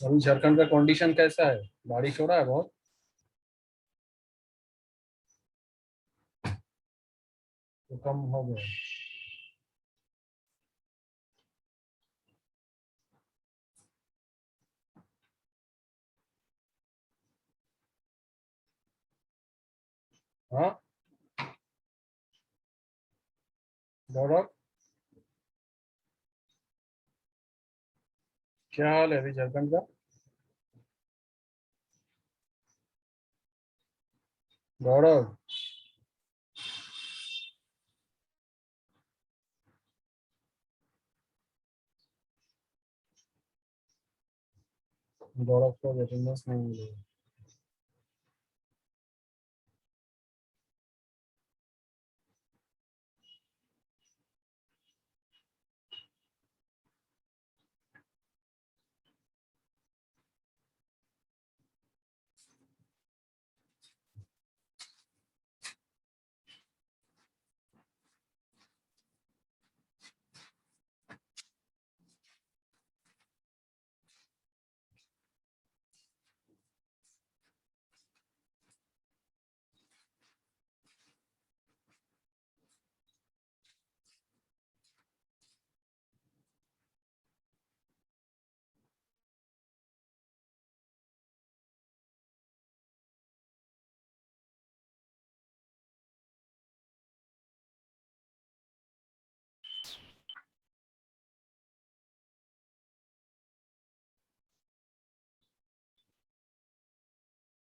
अभी झारखंड का कंडीशन कैसा है? बारिश हो रहा है बहुत? तो कम हो गया? हाँ गौरव, क्या हाल है अभी झारखंड का? गौरव, गौरव को अटेंडेंस नहीं मिलेगा।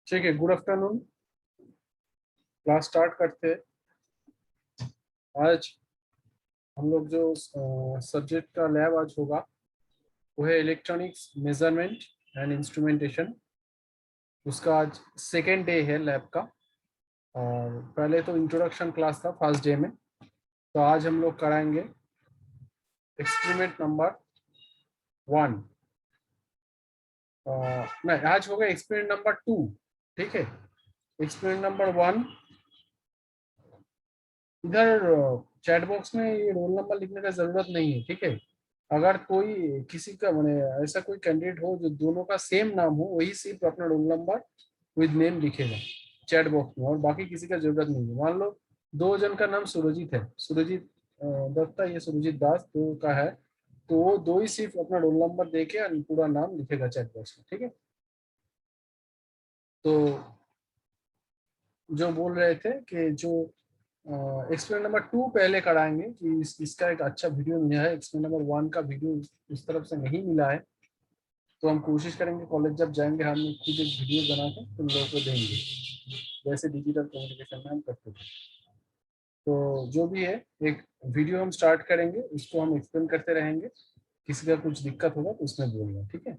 ठीक है, गुड आफ्टरनून। क्लास स्टार्ट करते हैं। आज हम लोग जो सब्जेक्ट का लैब आज होगा वो है इलेक्ट्रॉनिक्स मेजरमेंट एंड इंस्ट्रूमेंटेशन। उसका आज सेकेंड डे है लैब का। और पहले तो इंट्रोडक्शन क्लास था फर्स्ट डे में। तो आज हम लोग कराएंगे एक्सपेरिमेंट नंबर 1। नहीं, आज होगा एक्सपेरिमेंट नंबर 2। ठीक है, एक्सपेरिमेंट नंबर 1। इधर चैट बॉक्स में ये रोल नंबर लिखने का जरूरत नहीं है, ठीक है। अगर कोई किसी का मैंने ऐसा कोई कैंडिडेट हो जो दोनों का सेम नाम हो, वही सिर्फ अपना रोल नंबर विद नेम लिखेगा चैट बॉक्स में, और बाकी किसी का जरूरत नहीं है। मान लो दो जन का नाम सुरजीत है, सुरजीत दत्ता, ये सुरजीत दास दो का है, तो वो दो ही सिर्फ अपना रोल नंबर दे के पूरा नाम लिखेगा चैट बॉक्स में, ठीक है। तो जो बोल रहे थे कि जो एक्सपेरिमेंट नंबर 2 पहले कराएंगे कि इसका एक अच्छा वीडियो मिला है, एक्सपेरिमेंट नंबर 1 का वीडियो इस तरफ से नहीं मिला है। तो हम कोशिश करेंगे कॉलेज जब जाएंगे हम खुद एक वीडियो बना के तुम लोगों को देंगे, जैसे डिजिटल कम्युनिकेशन में हम करते थे। तो जो भी है, एक वीडियो हम स्टार्ट करेंगे, उसको हम एक्सप्लेन करते रहेंगे। किसी का कुछ दिक्कत होगा तो उसमें बोलना, ठीक है।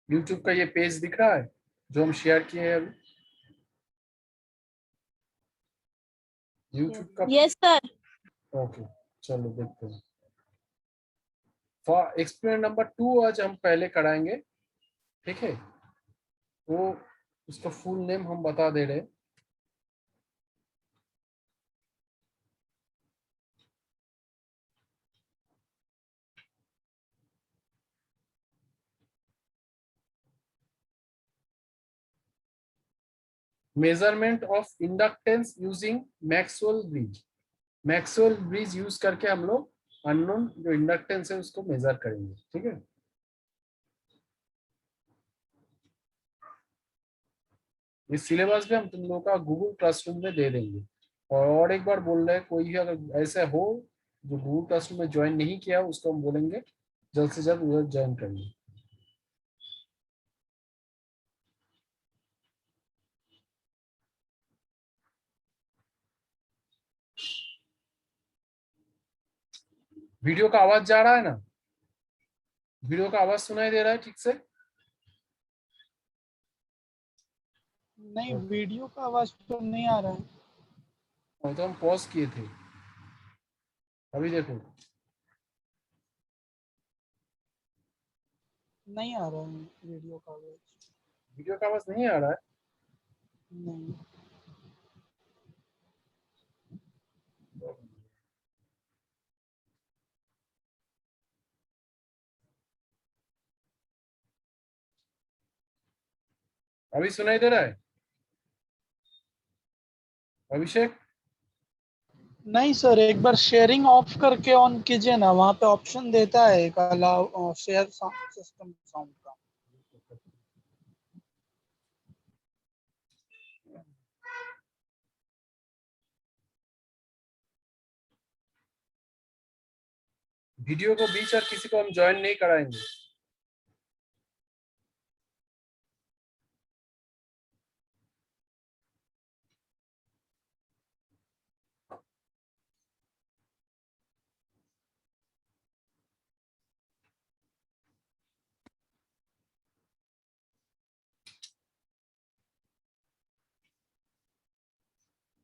यूट्यूब का ये पेज दिख रहा है जो हम शेयर किए हैं अभी, यूट्यूब का। Yes sir. ओके, चलो देखते हैं। फॉर एक्सपेरिमेंट नंबर 2 आज हम पहले कराएंगे, ठीक है। वो उसका फुल नेम हम बता दे रहे हैं। Measurement of inductance using Maxwell bridge. Maxwell bridge use करके हम लोग अननोन जो इंडक्टेंस है उसको मेजर करेंगे, ठीक है। इस सिलेबस भी हम तुम लोगों का गूगल क्लासरूम में दे देंगे। और एक बार बोल रहे हैं, कोई भी अगर ऐसा हो जो गूगल क्लासरूम में ज्वाइन नहीं किया, उसको हम बोलेंगे जल्द से जल्द उधर ज्वाइन करिए। वीडियो का आवाज जा रहा है ना? वीडियो का आवाज सुनाई दे रहा है ठीक से? नहीं, वीडियो का आवाज तो नहीं आ रहा है। और तो हम पॉज किए थे, अभी देखो। नहीं आ रहा है वीडियो का आवाज। वीडियो का आवाज नहीं आ रहा है? नहीं। अभी सुनाई दे रहा है अभिषेक? नहीं सर, एक बार शेयरिंग ऑफ करके ऑन कीजिए ना, वहाँ पे ऑप्शन देता है एक अलाउ शेयर सिस्टम साउंड का। वीडियो को बीच और किसी को हम ज्वाइन नहीं कराएंगे।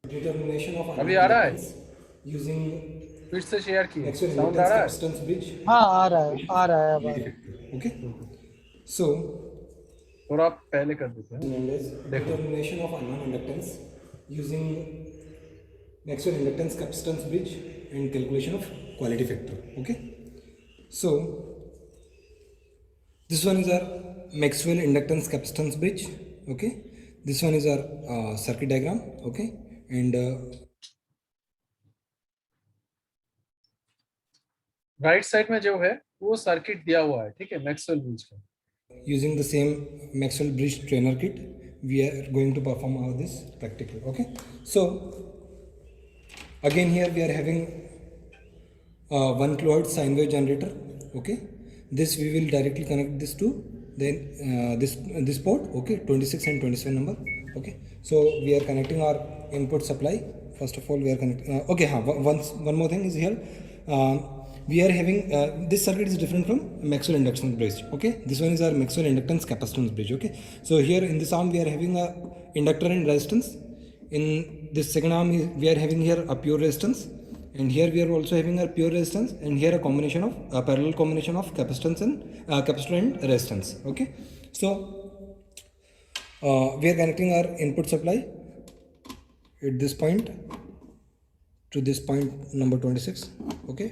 determination of अभी unknown आ रहा है? inductance using फिर से शेयर किए, maximum साउंड आ inductance रहा है? capacitance bridge हाँ आ रहा है, आ रहा है, अब आ रहा है। factor. Okay, so थोड़ा पहले कर देते हैं। known as देखो determination of unknown inductance using maximum inductance capacitance bridge and calculation of quality factor. Okay, so this one is our Maxwell inductance capacitance bridge. Okay, this one is our circuit diagram. Okay, and right side में जो है वो circuit दिया हुआ है, ठीक है, Maxwell bridge का। using the same Maxwell bridge trainer kit, we are going to perform all this practical. Okay, so again here we are having 1 kilohertz sine wave generator. Okay, this we will directly connect this to then this port. Okay, 26 and 27 number. Okay, so we are connecting our input supply. First of all we are connecting okay, one more thing is here. We are having this circuit is different from Maxwell inductance bridge. Okay, this one is our Maxwell inductance capacitance bridge. Okay, so here in this arm we are having a inductor and resistance. In this second arm we are having here a pure resistance, and here we are also having a pure resistance, and here a combination of a parallel combination of capacitance and capacitor and resistance. Okay, so we are connecting our input supply at this point to this point number 26. Okay,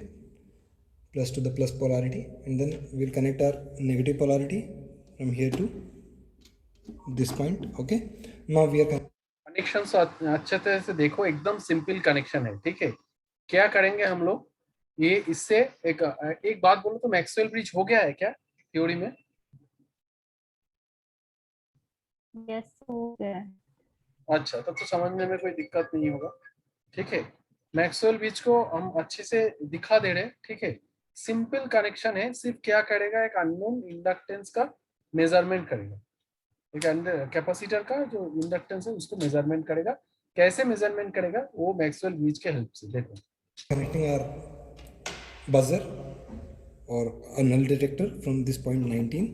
plus to the plus polarity, and then we'll connect our negative polarity from here to this point. Okay, now we are connection अच्छे तरह से देखो, एकदम simple connection है, ठीक है। क्या करेंगे हम लोग, ये इससे एक बात बोलो तो मैक्सवेल ब्रिज हो गया है क्या थ्योरी में? यस हो गया। अच्छा, तब तो समझने में कोई दिक्कत नहीं होगा, ठीक है। मैक्सवेल ब्रिज को हम अच्छे से दिखा दे रहे, ठीक है। सिंपल कनेक्शन है, सिर्फ क्या करेगा, एक अननोन इंडक्टेंस का मेजरमेंट करेगा, एक कैपेसिटर का जो इंडक्टेंस है उसको मेजरमेंट करेगा। कैसे मेजरमेंट करेगा वो मैक्सवेल ब्रिज के हेल्प से। देखो connecting our buzzer or a null detector from this point 19.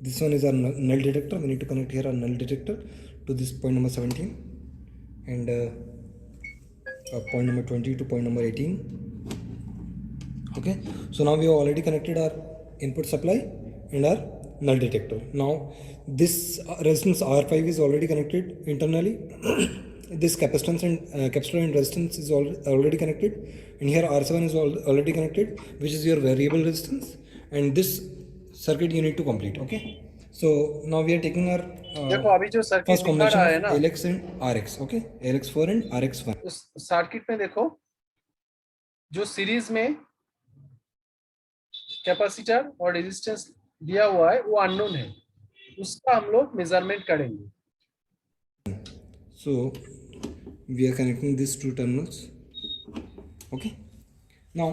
This one is our null detector. We need to connect here a null detector to this point number 17, and point number 20 to point number 18. Okay, so now we have already connected our input supply and our null detector. Now this resistance R5 is already connected internally. This capacitance and capacitor and resistance is already connected, and here R7 is already connected, which is your variable resistance, and this circuit you need to complete. Okay, so now we are taking our देखो अभी जो circuit first दिखा combination रहा है of ना, LX and RX. Okay, LX4 and RX1. उस circuit में देखो जो सीरीज में कैपेसिटर और रेजिस्टेंस दिया हुआ है वो अननोन है, उसका हम लोग मेजरमेंट करेंगे। So we are connecting these two terminals. Okay, now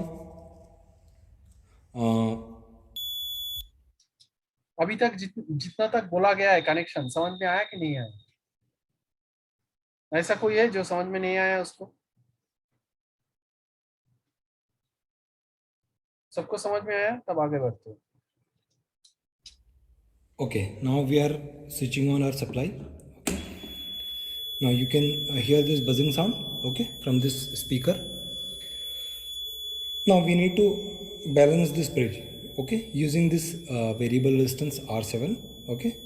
अभी तक जितना तक बोला गया है कनेक्शन समझ में आया कि नहीं आया? ऐसा कोई है जो समझ में नहीं आया उसको? सबको समझ में आया? तब आगे बढ़ते हैं। okay, now we are switching on our supply. Okay, now you can hear this buzzing sound, okay, from this speaker. Now we need to balance this bridge, okay, using this variable resistance R7. Okay,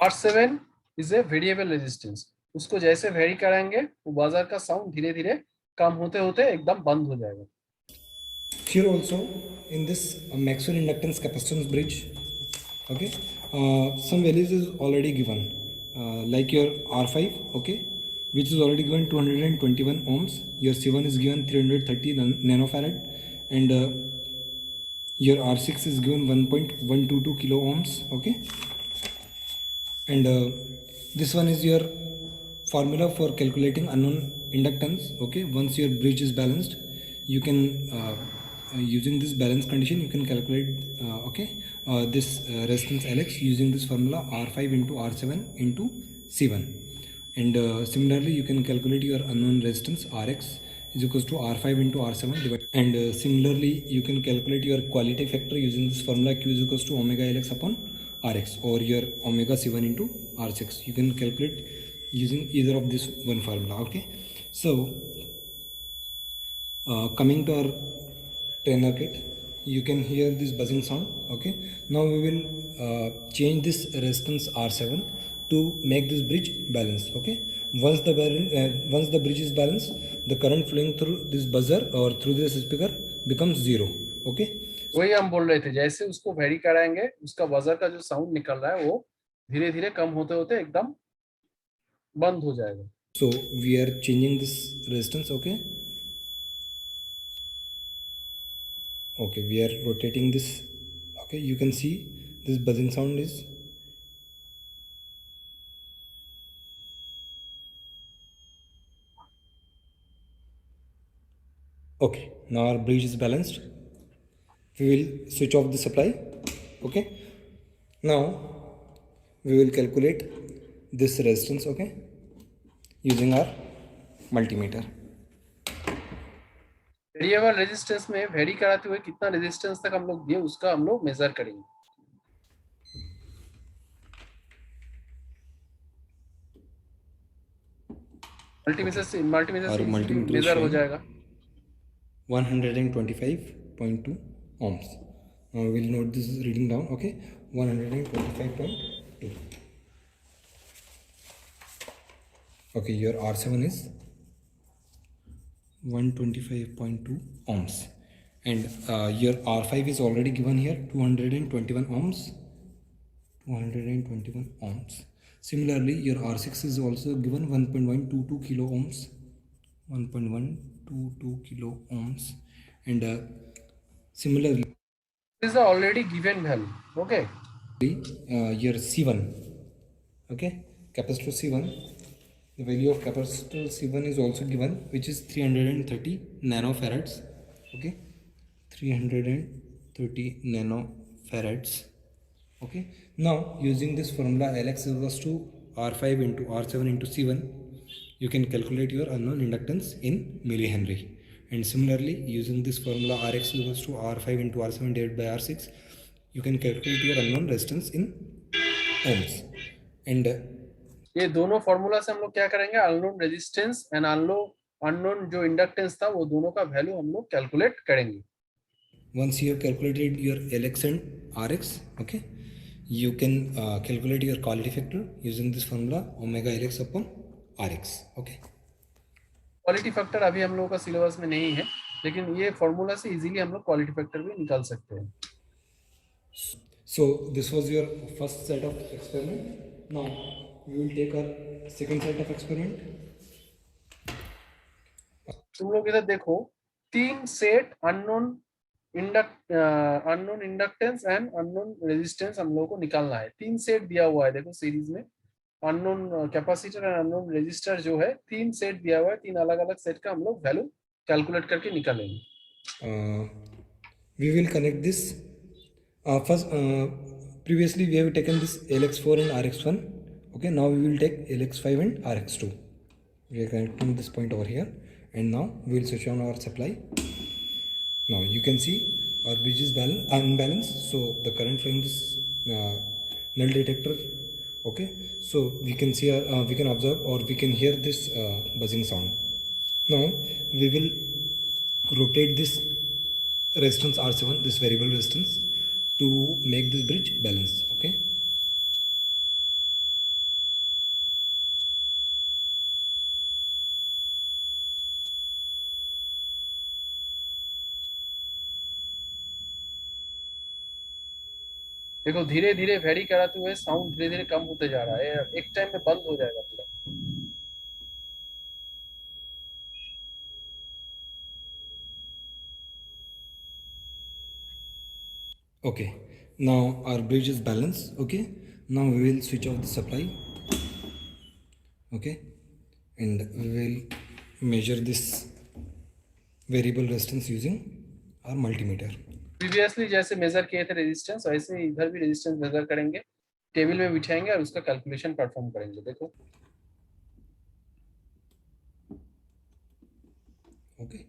R7 is a variable resistance. उसको जैसे very कराएंगे वो बाजार का sound धीरे धीरे कम होते होते एकदम बंद हो जाएगा। Here also in this Maxwell inductance capacitance bridge, okay, some values is already given, like your R5, okay, which is already given 221 ohms. Your C1 is given 330 nanofarad, and your R6 is given 1.122 kilo ohms, okay, and this one is your formula for calculating unknown inductance. Okay, once your bridge is balanced, you can using this balance condition you can calculate this resistance Lx using this formula R5 into R7 into C1, and similarly you can calculate your unknown resistance Rx is equals to R5 into R7 divided, and similarly you can calculate your quality factor using this formula Q is equals to omega Lx upon Rx, or your omega C1 into R6. You can calculate using either of this one formula. Okay, so coming to our trainer kit, you can hear this buzzing sound. Okay, now we will change this resistance R7 to make this bridge balanced. Okay, once the bridge is balanced, the current flowing through this buzzer or through this speaker becomes 0. Okay, वही हम बोल रहे थे, जैसे उसको very कराएंगे उसका buzzer का जो साउंड निकल रहा है वो धीरे धीरे कम होते होते एकदम बंद हो जाएगा। so we are changing this resistance. Okay, we are rotating this. Okay, you can see this buzzing sound is okay. Now our bridge is balanced. We will switch off the supply. Okay, now we will calculate this resistance, okay, using our multimeter. Variable resistance में very कराते हुए कितना resistance तक हम लोग दिए उसका हम लोग मेजर करेंगे। मल्टीमीटर से मेजर हो जाएगा 125.2 ohms. Now we will note this reading down. Okay, 125.2. Okay, your R7 is 125.2 ohms, and your R5 is already given here 221 ohms. 221 ohms. Similarly, your R6 is also given 1.122 kilo ohms. 1.122 kilo ohms, and similarly this is the already given value. Okay, your C1, okay, capacitor C1, the value of capacitor C1 is also given, which is 330 nanofarads. Okay, 330 nanofarads. Okay, now using this formula Lx is equals to R5 into R7 into C1, you can calculate your unknown inductance in millihenry, and similarly using this formula Rx is equals to R5 into R7 divided by R6, you can calculate your unknown resistance in ohms. And ये दोनों formula से हम लोग क्या करेंगे, unknown resistance and unknown जो inductance था वो दोनों का वैल्यू हम लोग कैलकुलेट करेंगे। once you have calculated your Lx and Rx, okay, you can calculate your quality factor using this formula omega Lx upon Rx. Okay, quality factor अभी हम लोगों का सिलेबस में नहीं है, लेकिन ये फॉर्मूला से इजीली हम लोग क्वालिटी फैक्टर भी निकाल सकते हैं। so this was your first set of experiment. Now we will take our second set of experiment. तुम लोग इधर देखो, 3 set unknown inductance and unknown resistance हम लोगों को निकालना है। 3 सेट दिया हुआ है, देखो सीरीज में unknown capacitor and unknown resistor जो है 3 सेट दिया हुआ है। 3 अलग अलग सेट का हम लोग वैल्यू कैलकुलेट करके निकालेंगे। We will connect this first. Previously we have taken this Lx4 and Rx1. Okay, now we will take Lx5 and Rx2. We are connecting this point over here, and now we will switch on our supply. Now you can see our bridge is unbalanced, so the current flowing this null detector. Okay, so we can see we can observe or we can hear this buzzing sound. Now we will rotate this resistance R7, this variable resistance, to make this bridge balanced. Okay, देखो धीरे धीरे very कराते हुए sound धीरे धीरे कम होते जा रहा है, एक टाइम में बंद हो जाएगा पूरा। Okay, now our bridge is balanced. Okay, now we will switch off the supply. Okay, and we will measure this variable resistance using our multimeter. Previously जैसे मेजर किए थे रेजिस्टेंस, वैसे ही इधर भी रेजिस्टेंस मेजर करेंगे, टेबल में बिठाएंगे और उसका कैलकुलेशन परफॉर्म करेंगे। देखो Okay,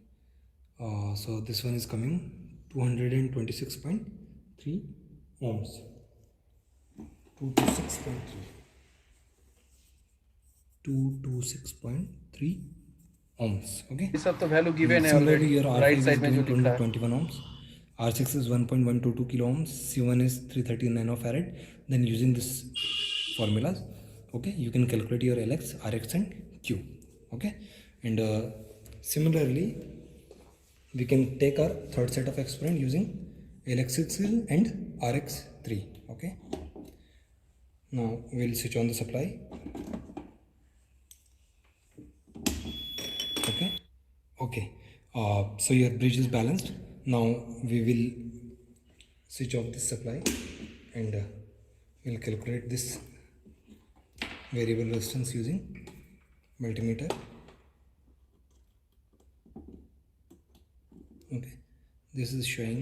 so this one is coming 226.3 ohms. 226.3 ohms. Okay, ये सब तो वैल्यू गिवन है similarly already, your right R5 is side में जो given लिखा है। 221 ohms, R6 is 1.122 kilo ohms, C1 is 330 nanofarad. Then using this formulas, okay, you can calculate your LX, RX and Q. Okay, and similarly we can take our third set of experiment using LX6 and RX3. Okay, now we'll switch on the supply. Okay, so your bridge is balanced. Now we will switch off this supply and we'll calculate this variable resistance using multimeter. Okay, this is showing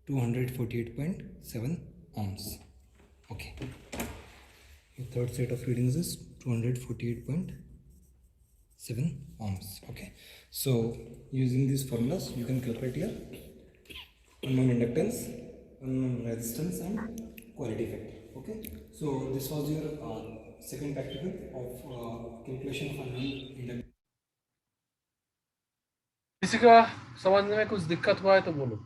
248.7 ohms. Okay, the third set of readings is 248.7 ohms. Okay, so using these formulas you can calculate your unknown inductance, unknown resistance and quality factor. Okay, so this was your second practical of calculation of unknown inductance. किसी का समझने में कुछ दिक्कत हुआ है तो बोलो।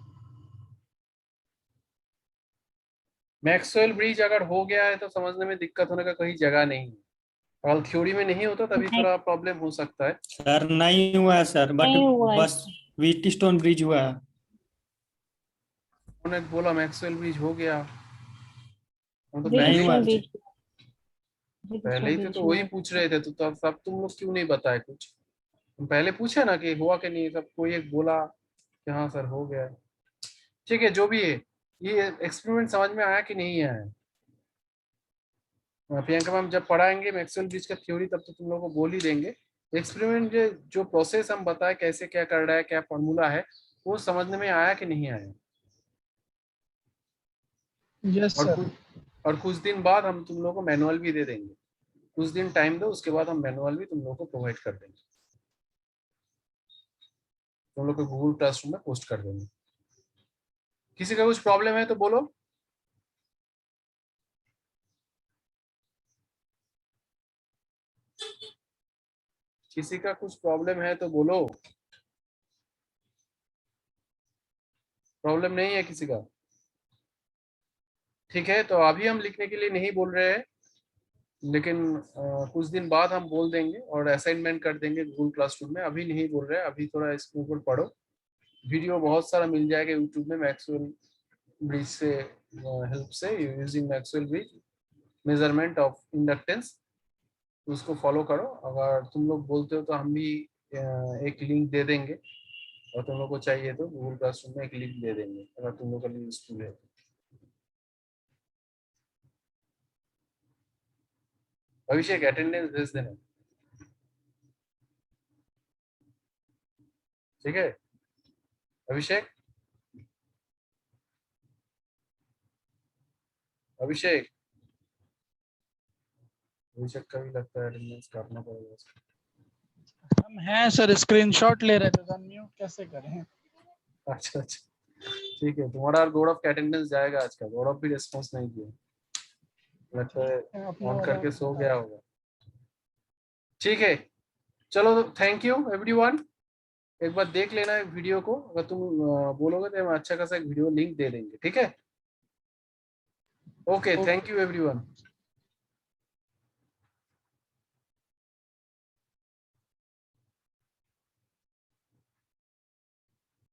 मैक्सवेल ब्रिज अगर हो गया है तो समझने में दिक्कत होने का कहीं जगह नहीं है। अगर थ्योरी में नहीं होता तभी थोड़ा प्रॉब्लम हो सकता है। सर नहीं हुआ है सर, बट नहीं हुआ है। बस व्हीटस्टोन ब्रिज हुआ है। उन्होंने बोला मैक्सवेल ब्रिज हो गया, हम तो नहीं पहले ही हुआ। पूछे, पहले ही तो वही पूछ रहे थे, तो तब सब तुम लोग क्यों नहीं बताए कुछ? हम पहले पूछे ना कि हुआ कि नहीं, सब कोई एक बोला कि हाँ सर हो गया। ठीक है, जो भी है, ये एक्सपेरिमेंट समझ में आया कि नहीं आया? प्रियंका मैम जब पढ़ाएंगे मैक्सवेल ब्रिज का थ्योरी तब तो तुम लोगों को बोल ही देंगे। एक्सपेरिमेंट जो प्रोसेस हम बताए कैसे क्या कर रहा है, क्या फॉर्मूला है, वो समझने में आया कि नहीं आया? Yes sir. और कुछ दिन बाद हम तुम लोगों को मैनुअल भी दे देंगे। कुछ दिन टाइम दो, उसके बाद हम मैनुअल भी तुम लोगों को प्रोवाइड कर देंगे, तुम लोग को गूगल क्लासरूम में पोस्ट कर देंगे। किसी का कुछ प्रॉब्लम है तो बोलो। किसी का कुछ प्रॉब्लम है तो बोलो। प्रॉब्लम नहीं है किसी का? ठीक है, तो अभी हम लिखने के लिए नहीं बोल रहे हैं, लेकिन कुछ दिन बाद हम बोल देंगे और असाइनमेंट कर देंगे गूगल क्लासरूम में। अभी नहीं बोल रहे हैं, अभी थोड़ा इसके ऊपर पढ़ो। वीडियो बहुत सारा मिल जाएगा यूट्यूब में मैक्सवेल ब्रिज से हेल्प से, using Maxwell bridge measurement of inductance, उसको फॉलो करो। अगर तुम लोग बोलते हो तो हम भी एक लिंक दे देंगे, और तुम लोग को चाहिए तो गूगल क्लासरूम में एक लिंक दे देंगे अगर तुम लोग का लिए यूजफुल है। अभिषेक अटेंडेंस भेज देना, ठीक है? अभिषेक, अभिषेक अभिषेक का भी लगता है अटेंडेंस करना पड़ेगा। हम हैं सर, स्क्रीनशॉट ले रहे थे तो अनम्यूट कैसे करें? अच्छा अच्छा, ठीक है। तुम्हारा और गौरव का अटेंडेंस जाएगा आज का। गौरव भी रिस्पॉन्स नहीं दिया, लगता है ऑन करके सो गया होगा। ठीक है, चलो थैंक यू एवरीवन। एक बार देख लेना वीडियो को, अगर तुम बोलोगे तो हम अच्छा खासा एक वीडियो लिंक दे देंगे, ठीक है? Okay, thank you everyone.